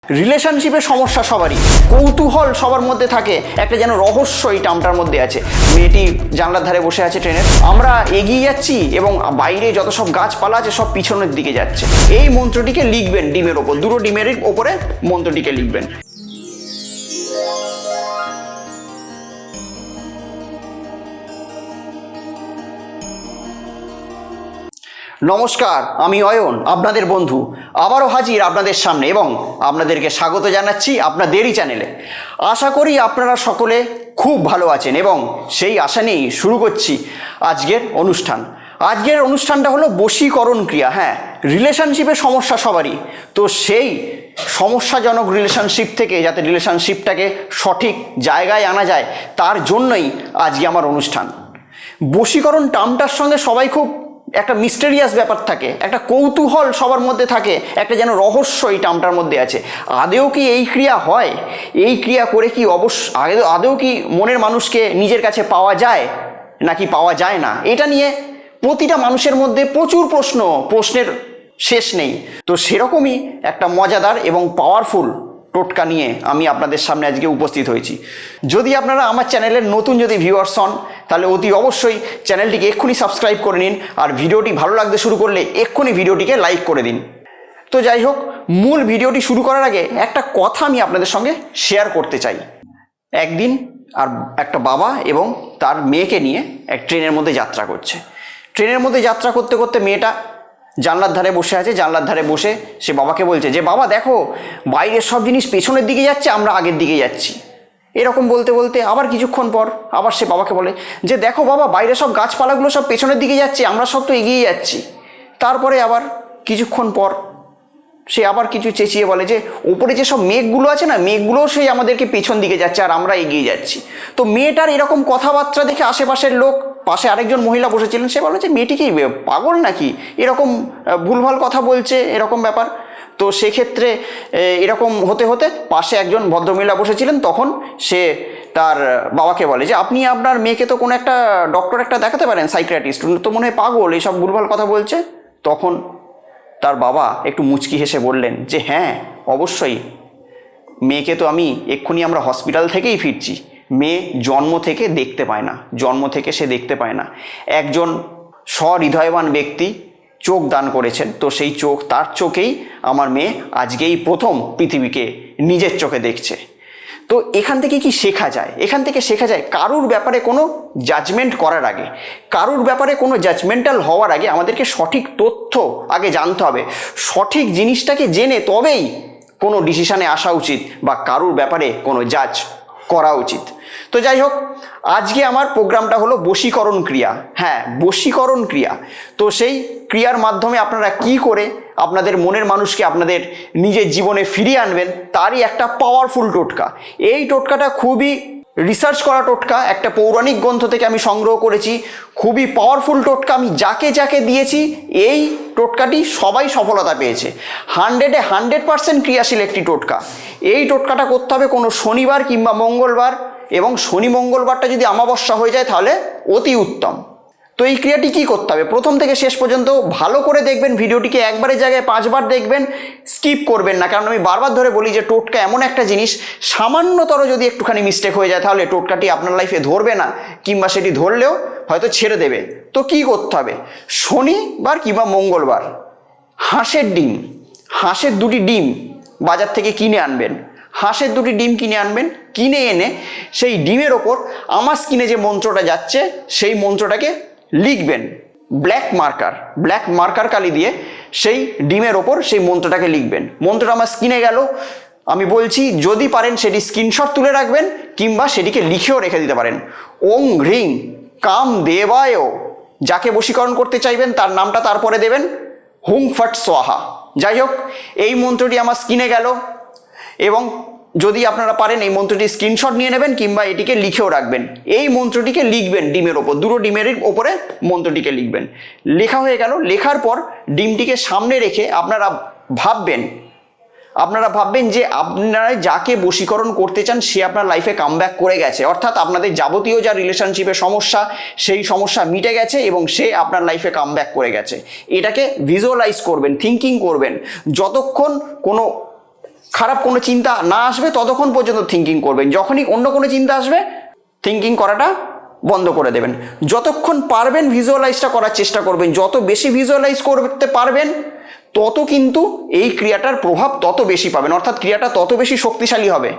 রিলেশনশিপের সমস্যা সবারই, কৌতূহল সবার মধ্যে থাকে, একটা যেন রহস্য এই টার্মটার মধ্যে আছে। মেয়েটি জানলার ধারে বসে আছে ট্রেনের, আমরা এগিয়ে যাচ্ছি এবং বাইরে যত সব গাছপালা আছে সব পিছনের দিকে যাচ্ছে। এই মন্ত্রটিকে লিখবেন ডিমের ওপর, দুটো ডিমের ওপরে মন্ত্রটিকে লিখবেন। নমস্কার, আমি অয়ন, আপনাদের বন্ধু, আবারও হাজির আপনাদের সামনে এবং আপনাদেরকে স্বাগত জানাচ্ছি আপনাদেরই চ্যানেলে। আশা করি আপনারা সকলে খুব ভালো আছেন এবং সেই আশা নিয়েই শুরু করছি আজকের অনুষ্ঠান। আজকের অনুষ্ঠানটা হলো বশীকরণ ক্রিয়া। হ্যাঁ, রিলেশনশিপের সমস্যা সবারই, তো সেই সমস্যাজনক রিলেশনশিপ থেকে যাতে রিলেশনশিপটাকে সঠিক জায়গায় আনা যায় তার জন্যই আজকে আমার অনুষ্ঠান। বশীকরণ টার্মটার সঙ্গে সবাই খুব একটা মিস্টেরিয়াস ব্যাপার থাকে, একটা কৌতূহল সবার মধ্যে থাকে, একটা যেন রহস্য এই টার্মটার মধ্যে আছে। আদেও কি এই ক্রিয়া হয়? এই ক্রিয়া করে কি আদেও কি মনের মানুষকে নিজের কাছে পাওয়া যায় নাকি পাওয়া যায় না? এটা নিয়ে প্রতিটা মানুষের মধ্যে প্রচুর প্রশ্নের শেষ নেই। তো সেরকমই একটা মজাদার এবং পাওয়ারফুল টোটকা নিয়ে আমি আপনাদের সামনে আজকে উপস্থিত হয়েছি। যদি আপনারা আমার চ্যানেলের নতুন ভিউয়ার্স হন তাহলে অতি অবশ্যই চ্যানেলটিকে এক্ষুনি সাবস্ক্রাইব করে নিন, আর ভিডিওটি ভালো লাগতে শুরু করলে এক্ষুনি ভিডিওটিকে লাইক করে দিন। তো যাই হোক, মূল ভিডিওটি শুরু করার আগে একটা কথা আমি আপনাদের সঙ্গে শেয়ার করতে চাই। একদিন আর একটা বাবা এবং তার মেয়েকে নিয়ে এক ট্রেনের মধ্যে যাত্রা করছে। ট্রেনের মধ্যে যাত্রা করতে করতে মেয়েটা জানলার ধারে বসে আছে। জানলার ধারে বসে সে বাবাকে বলছে যে, বাবা দেখো, বাইরের সব জিনিস পেছনের দিকে যাচ্ছে, আমরা আগের দিকে যাচ্ছি। এরকম বলতে বলতে আবার কিছুক্ষণ পর আবার সে বাবাকে বলে যে, দেখো বাবা, বাইরে সব গাছপালাগুলো সব পেছনের দিকে যাচ্ছে, আমরা সব তো এগিয়ে যাচ্ছি। তারপরে আবার কিছুক্ষণ পর সে আবার কিছু চেঁচিয়ে বলে যে, ওপরে যে সব মেঘগুলো আছে না, মেঘগুলোও সেই আমাদেরকে পেছন দিকে যাচ্ছে আর আমরা এগিয়ে যাচ্ছি। তো মেয়েটার এরকম কথাবার্তা দেখে আশেপাশের লোক, পাশে আরেকজন মহিলা বসেছিলেন, সে বলে যে, মেয়েটি কি পাগল নাকি, এরকম ভুলভাল কথা বলছে, এরকম ব্যাপার। তো সেক্ষেত্রে এরকম হতে হতে পাশে একজন ভদ্রমহিলা বসেছিলেন, তখন সে তার বাবাকে বলে যে, আপনি আপনার মেয়েকে তো কোনো একটা ডক্টর একটা দেখাতে পারেন, সাইকিয়াট্রিস্ট, তো মনে হয় পাগল, এইসব ভুলভাল কথা বলছে। তখন তার বাবা একটু মুচকি হেসে বললেন যে, হ্যাঁ অবশ্যই, মেয়েকে তো এক্ষুনি আমরা হসপিটাল থেকেই ফিরছি। মেয়ে জন্ম থেকে দেখতে পায় না, জন্ম থেকে সে দেখতে পায় না। একজন সহৃদয়বান ব্যক্তি চোখ দান করেছেন, তো সেই চোখ, তার চোখেই আমার মেয়ে আজকেই প্রথম পৃথিবীকে নিজের চোখে দেখছে। তো এখান থেকে কি শেখা যায়? এখান থেকে শেখা যায় কারুর ব্যাপারে কোনো জাজমেন্ট করার আগে, কারুর ব্যাপারে কোনো জাজমেন্টাল হওয়ার আগে আমাদেরকে সঠিক তথ্য আগে জানতে হবে। সঠিক জিনিসটাকে জেনে তবেই কোনো ডিসিশানে আসা উচিত বা কারুর ব্যাপারে কোনো জাজ করা উচিত। তো যাই হোক, আজকে আমার প্রোগ্রামটা হলো বশীকরণ ক্রিয়া। হ্যাঁ, বশীকরণ ক্রিয়া। তো সেই ক্রিয়ার মাধ্যমে আপনারা কি করে আপনাদের মনের মানুষকে আপনাদের নিজের জীবনে ফিরিয়ে আনবেন তারই একটা পাওয়ারফুল টোটকা। এই টোটকাটা খুবই রিসার্চ করা টোটকা, একটা পৌরাণিক গ্রন্থ থেকে আমি সংগ্রহ করেছি। খুবই পাওয়ারফুল টোটকা। আমি যাকে যাকে দিয়েছি এই টোটকাটি সবাই সফলতা পেয়েছে। 100% ক্রিয়াশীল একটি টোটকা। এই টোটকাটা করতে হবে কোনো শনিবার কিংবা মঙ্গলবার, এবং শনি মঙ্গলবারটা যদি অমাবস্যা হয়ে যায় তাহলে অতি উত্তম। তো এই ক্রিয়াটি কী করতে হবে, প্রথম থেকে শেষ পর্যন্ত ভালো করে দেখবেন। ভিডিওটিকে একবারের জায়গায় 5 বার দেখবেন, স্কিপ করবেন না। কারণ আমি বারবার ধরে বলি যে টোটকা এমন একটা জিনিস, সামান্যতর যদি একটুখানি মিস্টেক হয়ে যায় তাহলে টোটকাটি আপনার লাইফে ধরবে না, কিংবা সেটি ধরলেও হয়তো ছেড়ে দেবে। তো কি করতে হবে, শনিবার কিংবা মঙ্গলবার হাঁসের দুটি ডিম বাজার থেকে কিনে আনবেন। হাঁসের দুটি ডিম কিনে আনবেন, কিনে এনে সেই ডিমের ওপর আমার স্কিনে যে মন্ত্রটা যাচ্ছে সেই মন্ত্রটাকে লিখবেন। ব্ল্যাক মার্কার কালি দিয়ে সেই ডিমের ওপর সেই মন্ত্রটাকে লিখবেন। মন্ত্রটা আমার স্কিনে গেল, আমি বলছি, যদি পারেন সেটি স্ক্রিনশট তুলে রাখবেন কিংবা সেটিকে লিখেও রেখে দিতে পারেন। ওং হ্রিং কাম দেবায়, যাকে বশীকরণ করতে চাইবেন তার নামটা তারপরে দেবেন, হুং ফট সোহা। যাই হোক, এই মন্ত্রটি আমার স্কিনে গেল, এবং যদি আপনারা পারেন এই মন্ত্রটি স্ক্রিনশট নিয়ে নেবেন কিংবা এটিকে লিখেও রাখবেন। এই মন্ত্রটিকে লিখবেন ডিমের ওপর, দুটো ডিমের ওপরে মন্ত্রটিকে লিখবেন। লেখা হয়ে গেল, লেখার পর ডিমটিকে সামনে রেখে আপনারা ভাববেন যে আপনারা যাকে বশীকরণ করতে চান সে আপনার লাইফে কামব্যাক করে গেছে, অর্থাৎ আপনাদের যাবতীয় যা রিলেশনশিপের সমস্যা সেই সমস্যা মিটে গেছে এবং সে আপনার লাইফে কামব্যাক করে গেছে। এটাকে ভিজুয়ালাইজ করবেন, থিঙ্কিং করবেন। যতক্ষণ কোনো খারাপ কোনো চিন্তা না আসবে ততক্ষণ পর্যন্ত থিঙ্কিং করবেন। যখনই অন্য কোনো চিন্তা আসবে থিঙ্কিং করাটা বন্ধ করে দেবেন। যতক্ষণ পারবেন ভিজুয়ালাইজটা করার চেষ্টা করবেন। যত বেশি ভিজুয়ালাইজ করতে পারবেন তত কিন্তু এই ক্রিয়াটার প্রভাব তত বেশি পাবেন, অর্থাৎ ক্রিয়াটা তত বেশি শক্তিশালী হবে।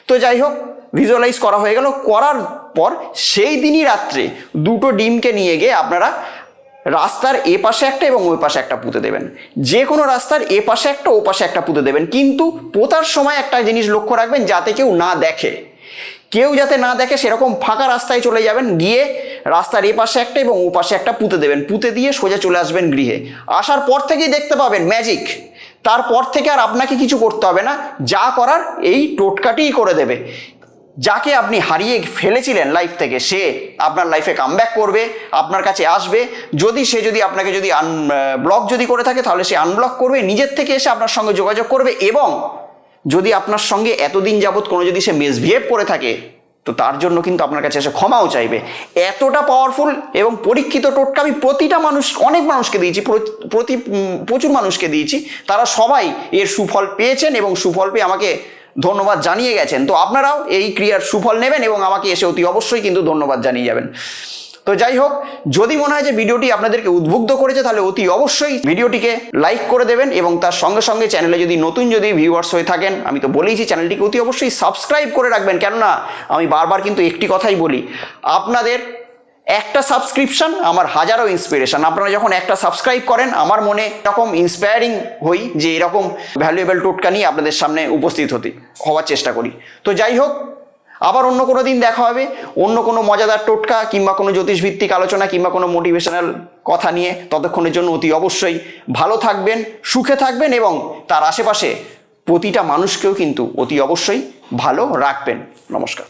তো যাই হোক, ভিজুয়ালাইজ করা হয়ে গেল। করার পর সেই দিনই রাত্রে দুটো ডিমকে নিয়ে গিয়ে আপনারা রাস্তার এ পাশে একটা এবং ওই পাশে একটা পুঁতে দেবেন। যে কোনো রাস্তার এ পাশে একটা ও পাশে একটা পুঁতে দেবেন, কিন্তু পোতার সময় একটা জিনিস লক্ষ্য রাখবেন যাতে কেউ না দেখে। কেউ যাতে না দেখে সেরকম ফাঁকা রাস্তায় চলে যাবেন, গিয়ে রাস্তার এ পাশে একটা এবং ও পাশে একটা পুঁতে দেবেন। পুঁতে দিয়ে সোজা চলে আসবেন গৃহে। আসার পর থেকেই দেখতে পাবেন ম্যাজিক। তারপর থেকে আর আপনাকে কিছু করতে হবে না, যা করার এই টোটকাটিই করে দেবে। যাকে আপনি হারিয়ে ফেলেছিলেন লাইফ থেকে, সে আপনার লাইফে কামব্যাক করবে, আপনার কাছে আসবে। যদি আপনাকে ব্লক যদি করে থাকে তাহলে সে আনব্লক করবে, নিজের থেকে এসে আপনার সঙ্গে যোগাযোগ করবে। এবং যদি আপনার সঙ্গে এতদিন যাবৎ কোনো যদি সে মিসবিহেভ করে থাকে তো তার জন্য কিন্তু আপনার কাছে এসে ক্ষমাও চাইবে। এতটা পাওয়ারফুল এবং পরীক্ষিত টোটকা আমি অনেক মানুষকে দিয়েছি, প্রচুর মানুষকে দিয়েছি। তারা সবাই এর সুফল পেয়েছেন এবং সুফল পেয়ে আমাকে ধন্যবাদ জানিয়ে গেছেন। তো আপনারাও এই ক্রিয়ার সুফল নেবেন এবং আমাকে এসে অতি অবশ্যই কিন্তু ধন্যবাদ জানিয়ে যাবেন। তো যাই হোক, যদি মনে হয় যে ভিডিওটি আপনাদেরকে উদ্বুদ্ধ করেছে তাহলে অতি অবশ্যই ভিডিওটিকে লাইক করে দেবেন এবং তার সঙ্গে সঙ্গে চ্যানেলে যদি ভিউয়ার্স হয়ে থাকেন, আমি তো বলেইছি চ্যানেলটিকে অতি অবশ্যই সাবস্ক্রাইব করে রাখবেন। কেননা আমি বারবার কিন্তু একটি কথাই বলি, আপনাদের একটা সাবস্ক্রিপশন আমার হাজারো ইন্সপিরেশন। আপনারা যখন একটা সাবস্ক্রাইব করেন আমার মনে এরকম ইন্সপায়ারিং হই যে এরকম ভ্যালুয়েবল টোটকা নিয়ে আপনাদের সামনে উপস্থিত হওয়ার চেষ্টা করি। তো যাই হোক, আবার অন্য কোনো দিন দেখা হবে অন্য কোনো মজাদার টোটকা কিংবা কোনো জ্যোতিষভিত্তিক আলোচনা কিংবা কোনো মোটিভেশনাল কথা নিয়ে। ততক্ষণের জন্য অতি অবশ্যই ভালো থাকবেন, সুখে থাকবেন এবং তার আশেপাশে প্রতিটা মানুষকেও কিন্তু অতি অবশ্যই ভালো রাখবেন। নমস্কার।